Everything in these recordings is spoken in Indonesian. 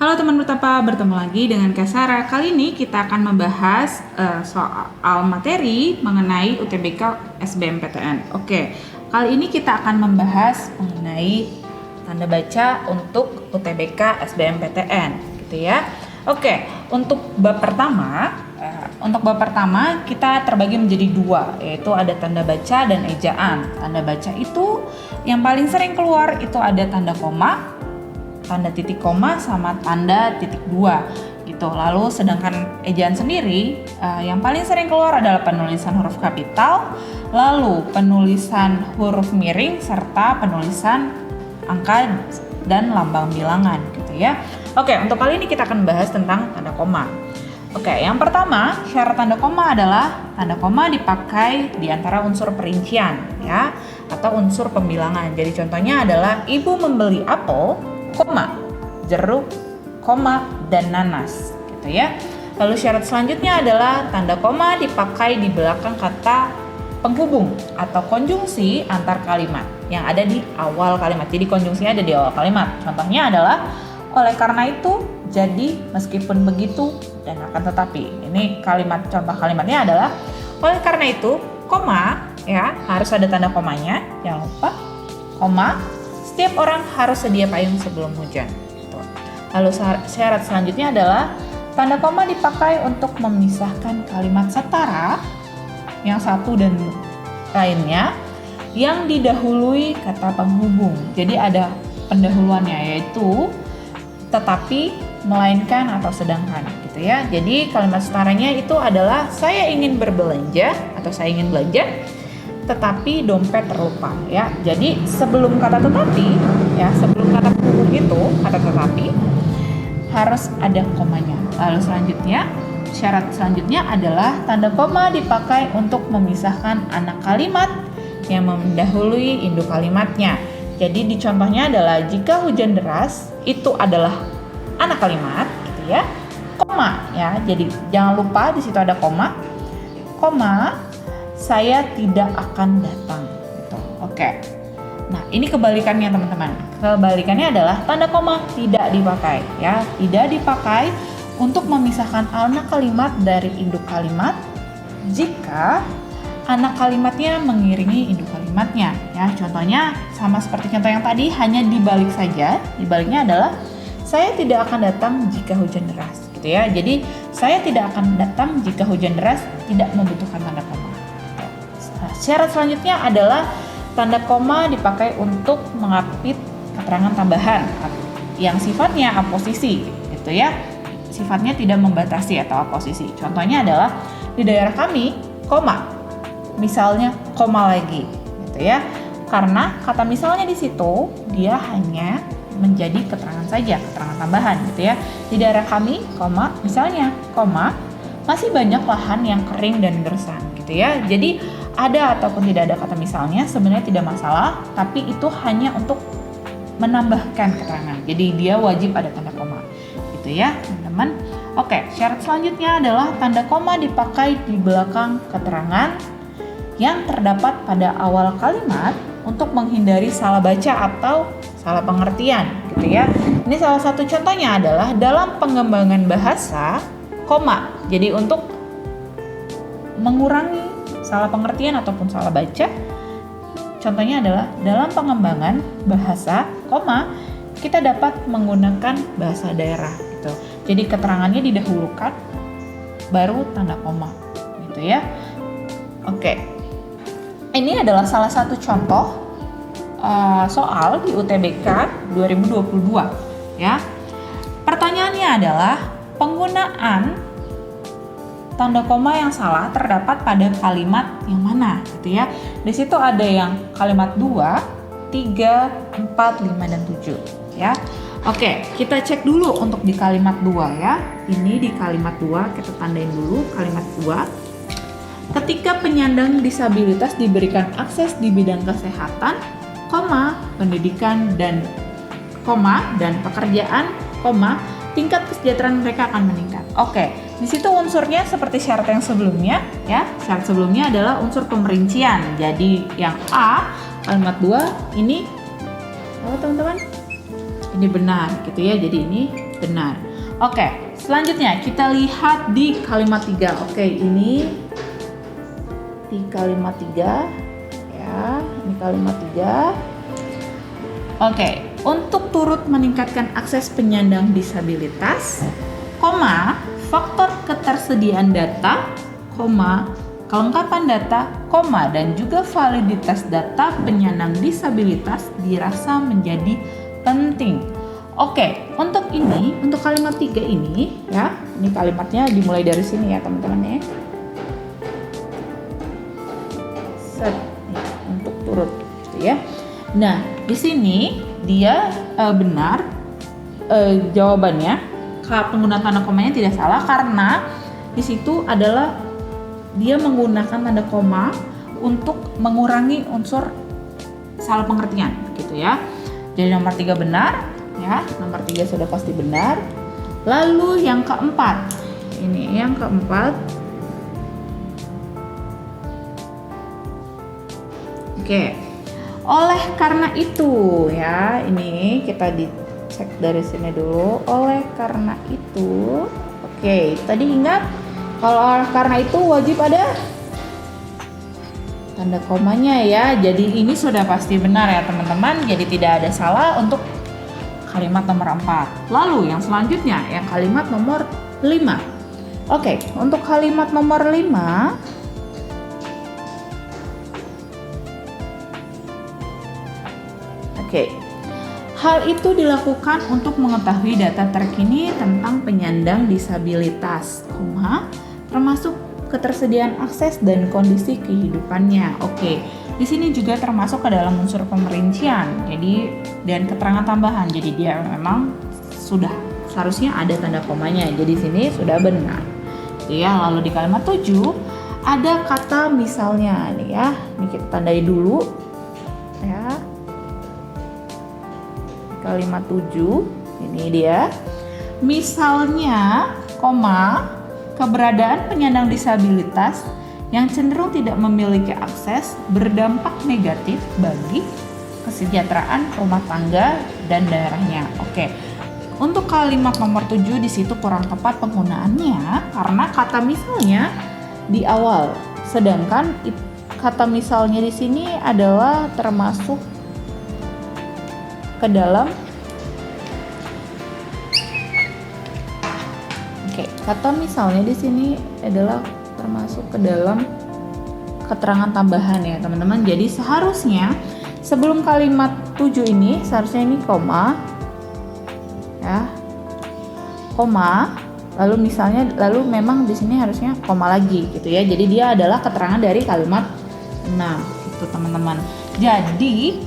Halo teman betapa, bertemu lagi dengan Kak Sarah. Kali ini kita akan membahas soal materi mengenai UTBK SBMPTN. Oke, kali ini kita akan membahas mengenai tanda baca untuk UTBK SBMPTN, gitu ya. Oke, untuk bab pertama kita terbagi menjadi dua, yaitu ada tanda baca dan ejaan. Tanda baca itu yang paling sering keluar itu ada tanda koma, tanda titik koma, sama tanda titik dua gitu. Lalu sedangkan ejaan sendiri yang paling sering keluar adalah penulisan huruf kapital, lalu penulisan huruf miring, serta penulisan angka dan lambang bilangan gitu ya. Oke, untuk kali ini kita akan bahas tentang tanda koma. Oke, yang pertama, syarat tanda koma adalah tanda koma dipakai di antara unsur perincian ya, atau unsur pembilangan. Jadi contohnya adalah ibu membeli apel, koma, jeruk, koma, dan nanas gitu ya. Lalu syarat selanjutnya adalah tanda koma dipakai di belakang kata penghubung atau konjungsi antar kalimat yang ada di awal kalimat. Jadi konjungsinya ada di awal kalimat. Contohnya adalah oleh karena itu, jadi, meskipun begitu, dan akan tetapi. Ini kalimat, contoh kalimatnya adalah oleh karena itu, koma ya, harus ada tanda komanya, jangan lupa, koma, setiap orang harus sedia payung sebelum hujan. Lalu syarat selanjutnya adalah tanda koma dipakai untuk memisahkan kalimat setara yang satu dan lainnya yang didahului kata penghubung. Jadi ada pendahuluannya, yaitu tetapi, melainkan, atau sedangkan gitu ya. Jadi kalimat setaranya itu adalah saya ingin berbelanja atau saya ingin belanja tetapi dompet terlupa ya. Jadi sebelum kata tetapi ya, sebelum kata penghubung itu kata tetapi harus ada komanya. Lalu selanjutnya, syarat selanjutnya adalah tanda koma dipakai untuk memisahkan anak kalimat yang mendahului induk kalimatnya. Jadi di contohnya adalah jika hujan deras itu adalah anak kalimat gitu ya. Koma ya. Jadi jangan lupa di situ ada koma. Koma, saya tidak akan datang gitu. Oke. Nah, ini kebalikannya teman-teman. Kebalikannya adalah tanda koma tidak dipakai ya. Tidak dipakai untuk memisahkan anak kalimat dari induk kalimat jika anak kalimatnya mengiringi induk kalimatnya ya. Contohnya sama seperti contoh yang tadi, hanya dibalik saja. Dibaliknya adalah saya tidak akan datang jika hujan deras gitu ya. Jadi saya tidak akan datang jika hujan deras tidak membutuhkan tanda koma. Nah, syarat selanjutnya adalah tanda koma dipakai untuk mengapit keterangan tambahan yang sifatnya aposisi gitu ya. Sifatnya tidak membatasi atau aposisi. Contohnya adalah di daerah kami, koma, misalnya koma lagi gitu ya. Karena kata misalnya di situ dia hanya menjadi keterangan saja, keterangan tambahan gitu ya. Di daerah kami, koma, misalnya koma, masih banyak lahan yang kering dan gersang gitu ya. Jadi ada ataupun tidak ada kata misalnya sebenarnya tidak masalah, tapi itu hanya untuk menambahkan keterangan. Jadi dia wajib ada tanda koma gitu ya, teman-teman. Oke, syarat selanjutnya adalah tanda koma dipakai di belakang keterangan yang terdapat pada awal kalimat untuk menghindari salah baca atau salah pengertian gitu ya. Ini salah satu contohnya adalah dalam pengembangan bahasa, koma. Jadi untuk mengurangi salah pengertian ataupun salah baca, contohnya adalah dalam pengembangan bahasa, koma, kita dapat menggunakan bahasa daerah gitu. Jadi keterangannya didahulukan baru tanda koma gitu ya. Oke. Ini adalah salah satu contoh soal di UTBK 2022 ya. Pertanyaannya adalah penggunaan tanda koma yang salah terdapat pada kalimat yang mana gitu ya. Di situ ada yang kalimat 2, 3, 4, 5 dan 7 ya. Oke, kita cek dulu untuk di kalimat 2 ya. Ini di kalimat 2 kita tandain dulu kalimat 2. Ketika penyandang disabilitas diberikan akses di bidang kesehatan, koma, pendidikan dan koma dan pekerjaan, koma, tingkat kesejahteraan mereka akan meningkat. Oke, di situ unsurnya seperti syarat yang sebelumnya ya. Syarat sebelumnya adalah unsur pemerincian. Jadi yang A, kalimat 2 ini teman-teman? Ini benar gitu ya. Jadi ini benar. Oke, selanjutnya kita lihat di kalimat 3. Oke, ini di kalimat 3 ya, ini kalimat 3. Oke, untuk turut meningkatkan akses penyandang disabilitas, koma, faktor ketersediaan data, koma, kelengkapan data, koma, dan juga validitas data penyandang disabilitas dirasa menjadi penting. Oke, untuk kalimat 3 ini ya, ini kalimatnya dimulai dari sini ya teman-teman ya. Set, untuk turut gitu ya. Nah, di sini dia benar jawabannya, penggunaan tanda komanya tidak salah karena di situ adalah dia menggunakan tanda koma untuk mengurangi unsur salah pengertian gitu ya. Jadi nomor 3 benar ya, nomor 3 sudah pasti benar. Lalu yang keempat, ini yang keempat. Oke, oleh karena itu ya, ini kita dicek dari sini dulu. Oleh karena itu, oke, tadi ingat kalau oleh karena itu wajib ada tanda komanya ya. Jadi ini sudah pasti benar ya teman-teman. Jadi tidak ada salah untuk kalimat nomor 4. Lalu yang selanjutnya, yang kalimat nomor 5. Oke, untuk kalimat nomor 5, oke. Hal itu dilakukan untuk mengetahui data terkini tentang penyandang disabilitas, termasuk ketersediaan akses dan kondisi kehidupannya. Oke. Di sini juga termasuk ke dalam unsur pemerincian. Jadi dan keterangan tambahan. Jadi dia memang sudah seharusnya ada tanda komanya. Jadi sini sudah benar. Jadi ya, lalu di kalimat 7 ada kata misalnya nih ya. Ini kita tandai dulu ya. Kalimat 7 ini dia. Misalnya, koma, keberadaan penyandang disabilitas yang cenderung tidak memiliki akses berdampak negatif bagi kesejahteraan rumah tangga dan daerahnya. Oke. Untuk kalimat nomor 7 di situ kurang tepat penggunaannya karena kata misalnya di awal. Sedangkan kata misalnya di sini adalah termasuk ke dalam kata misalnya di sini adalah termasuk ke dalam keterangan tambahan ya teman-teman. Jadi seharusnya sebelum kalimat 7 ini seharusnya ini koma ya, koma, lalu misalnya, lalu memang di sini harusnya koma lagi gitu ya. Jadi dia adalah keterangan dari kalimat 6 itu teman-teman. Jadi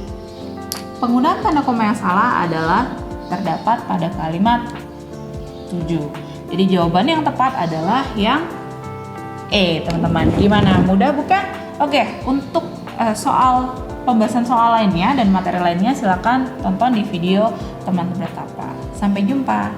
penggunaan tanda koma yang salah adalah terdapat pada kalimat 7. Jadi jawaban yang tepat adalah yang E, teman-teman. Gimana? Mudah bukan? Oke, untuk pembahasan soal lainnya dan materi lainnya silakan tonton di video teman Bertapa. Sampai jumpa.